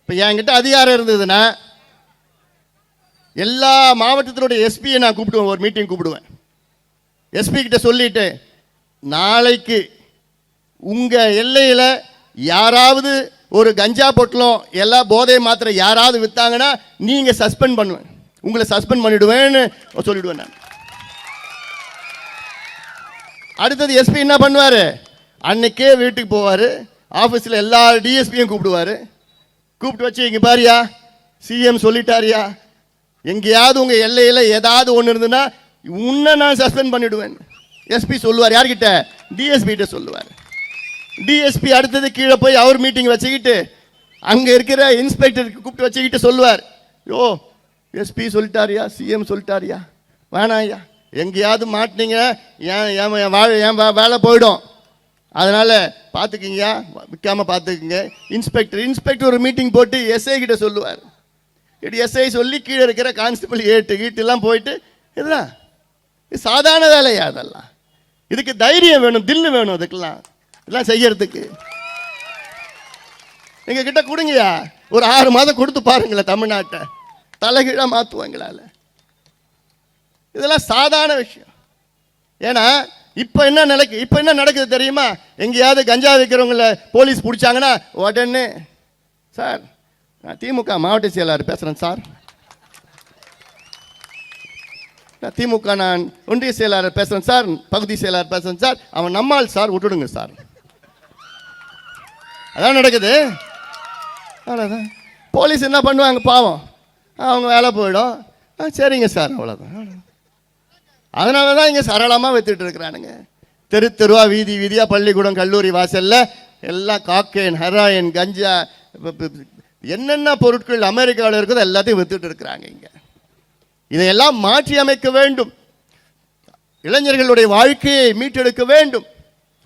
இப்போ என்கிட்ட அதிகாரம் இருந்ததுன்னா எல்லா மாவட்டத்தினுடைய எஸ்பியை நான் கூப்பிடுவேன், ஒரு மீட்டிங் கூப்பிடுவேன். எஸ்பி கிட்ட சொல்லிட்டு, நாளைக்கு உங்கள் எல்லையில் யாராவது ஒரு கஞ்சா பொட்டலம் எல்லா போதை மாத்திரை யாராவது விற்றாங்கன்னா நீங்கள் சஸ்பெண்ட் பண்ணுவேன், உங்களை சஸ்பெண்ட் பண்ணிவிடுவேன்னு சொல்லிவிடுவேன் நான். அடுத்தது எஸ்பி என்ன பண்ணுவார், அன்னைக்கே வீட்டுக்கு போவார், ஆஃபீஸில் எல்லா டிஎஸ்பியும் கூப்பிடுவார். கூப்பிட்டு வச்சு, இங்கே பாரியா சிஎம் சொல்லிட்டாரியா, எங்கேயாவது உங்கள் எல்லையில் ஏதாவது ஒன்று இருந்ததுன்னா உன்னை நான் சஸ்பெண்ட் பண்ணிவிடுவேன். எஸ்பி சொல்லுவார், யார்கிட்ட, டிஎஸ்பிகிட்ட சொல்லுவார். டிஎஸ்பி அடுத்தது கீழே போய் அவர் மீட்டிங் வச்சுக்கிட்டு அங்கே இருக்கிற இன்ஸ்பெக்டருக்கு கூப்பிட்டு வச்சுக்கிட்டு சொல்லுவார், யோ எஸ்பி சொல்லிட்டாரியா, சிஎம் சொல்லிட்டாரியா, வேணாம் ஐயா, எங்கேயாவது மாட்டினீங்க என் வேலை போயிடும், அதனால் பார்த்துக்கிங்க, விற்காமல் பார்த்துக்குங்க. இன்ஸ்பெக்டர் ஒரு மீட்டிங் போட்டு எஸ்ஐ கிட்ட சொல்லுவார். எஸ்ஐ சொல்லி கீழே இருக்கிற கான்ஸ்டபிள் வீட்டெல்லாம் போயிட்டு, இதுதான் சாதாரண வேலையா அதெல்லாம்? இதுக்கு தைரியம் வேணும், தில்லு வேணும், அதுக்கெல்லாம் இதெல்லாம் செய்யறதுக்கு. எங்க கிட்ட கொடுங்கயா, ஒரு 6 மாதம் கொடுத்து பாருங்களேன், தமிழ்நாட்டை தலைகீழாக மாற்றுவாங்களால. இதெல்லாம் சாதாரண விஷயம். ஏன்னா இப்போ என்ன நடக்குது தெரியுமா? எங்கேயாவது கஞ்சா விற்கிறவங்கள போலீஸ் பிடிச்சாங்கன்னா உடனே, சார் நான் திமுக மாவட்ட செயலாளர் பேசுகிறேன் சார், நான் திமுக நான் ஒன்றிய செயலாளர் பேசுகிறேன் சார், பகுதி செயலாளர் பேசுகிறேன் சார், அவன் நம்மால் சார், விட்டுடுங்க சார். அதான் நடக்குது. அவ்வளோதான். போலீஸ் என்ன பண்ணுவாங்க, பாவம் அவங்க வேலை போயிடும், சரிங்க சார், அவ்வளோதான். அதனால தான் இங்கே சரளமாக வித்துட்டு இருக்கிறானுங்க. தெருவா வீதி வீதியாக பள்ளிக்கூடம் கல்லூரி வாசலில் எல்லாம் காக்கேன், ஹெராயின், கஞ்சா, என்னென்ன பொருட்கள் அமெரிக்காவில் இருக்குதோ எல்லாத்தையும் வித்துட்டு இருக்கிறாங்க இங்கே. இதையெல்லாம் மாற்றி அமைக்க வேண்டும். இளைஞர்களுடைய வாழ்க்கையை மீட்டெடுக்க வேண்டும்.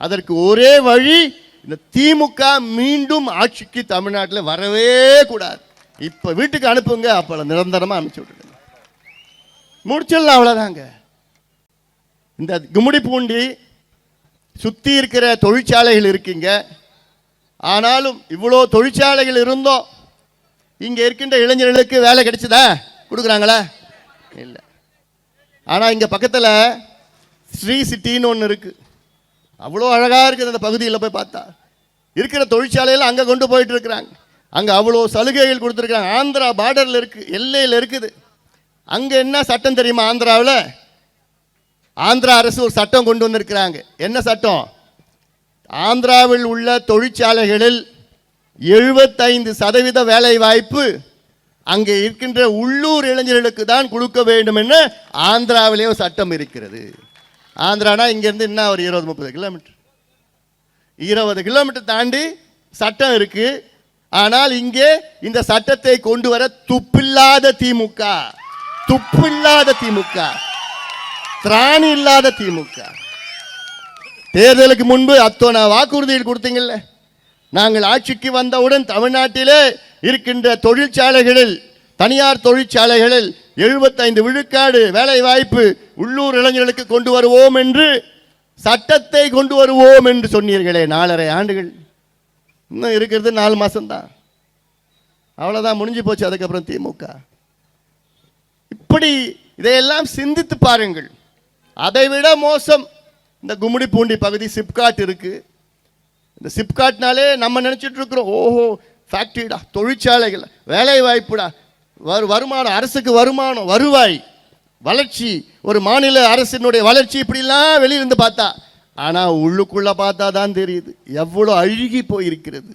அதற்கு ஒரே வழி, இந்த திமுக மீண்டும் ஆட்சிக்கு தமிழ்நாட்டில் வரவே கூடாது. இப்போ வீட்டுக்கு அனுப்புங்க, அப்போ நிரந்தரமாக அனுப்பிச்சு விட்டுருங்க, முடிச்சிடலாம், அவ்வளோதாங்க. இந்த கும்மிடிப்பூண்டி சுற்றி இருக்கிற தொழிற்சாலைகள் இருக்குங்க. ஆனாலும் இவ்வளோ தொழிற்சாலைகள் இருந்தோம் இங்கே இருக்கின்ற இளைஞர்களுக்கு வேலை கிடைச்சதா? கொடுக்குறாங்களா? இல்லை. ஆனால் இங்கே பக்கத்தில் ஸ்ரீ சிட்டின்னு ஒன்று இருக்குது, அவ்வளோ அழகாக இருக்குது. அந்த பகுதியில் போய் பார்த்தா இருக்கிற தொழிற்சாலையில் அங்கே கொண்டு போயிட்டு இருக்கிறாங்க. அங்கே அவ்வளோ சலுகைகள் கொடுத்துருக்குறாங்க. ஆந்திரா பார்டரில் இருக்குது, எல்லையில் இருக்குது. அங்கே என்ன சட்டம் தெரியுமா? ஆந்திராவில் ஆந்திரா அரசு ஒரு சட்டம் கொண்டு வந்திருக்கிறாங்க. என்ன சட்டம்? ஆந்திராவில் உள்ள தொழிற்சாலைகளில் 75% வேலை வாய்ப்பு அங்கே இருக்கின்ற உள்ளூர் இளைஞர்களுக்கு தான் கொடுக்க வேண்டும் என்று ஆந்திராவிலே ஒரு சட்டம் இருக்கிறது. ஆந்திரானா இங்கேருந்து என்ன ஒரு 20-30 கிலோமீட்டர், 20 கிலோமீட்டர் தாண்டி சட்டம் இருக்கு. ஆனால் இங்கே இந்த சட்டத்தை கொண்டு வர துப்பில்லாத திமுக, திராணி இல்லாத திமுக. தேர்தலுக்கு முன்பு அத்தனை வாக்குறுதிகள் கொடுத்தீங்கல்ல. நாங்கள் ஆட்சிக்கு வந்தவுடன் தமிழ்நாட்டிலே இருக்கின்ற தொழிற்சாலைகளில், தனியார் தொழிற்சாலைகளில் 75 விழுக்காடு வேலை வாய்ப்பு உள்ளூர் இளைஞர்களுக்கு கொண்டு வருவோம் என்று சட்டத்தை கொண்டு வருவோம் என்று சொன்னீர்களே. 4.5 ஆண்டுகள், இன்னும் இருக்கிறது 4 மாசம்தான், அவ்வளோதான், முடிஞ்சு போச்சு. அதுக்கப்புறம் திமுக இப்படி இதையெல்லாம் சிந்தித்து பாருங்கள். அதைவிட மோசம் இந்த கும்மிடிப்பூண்டி பகுதி சிப்காட் இருக்கு. இந்த சிப்காட்னாலே நம்ம நினைச்சிட்டு இருக்கிறோம், ஓஹோ ஃபேக்டரிடா, தொழிற்சாலைகள், வேலை வாய்ப்புடா, வருமானம், அரசுக்கு வருமானம், வருவாய், வளர்ச்சி, ஒரு மாநில அரசினுடைய வளர்ச்சி, இப்படிலாம் வெளியிருந்து பார்த்தா. ஆனால் உள்ளுக்குள்ள பார்த்தா தான் தெரியுது எவ்வளோ அழுகி போயிருக்கிறது.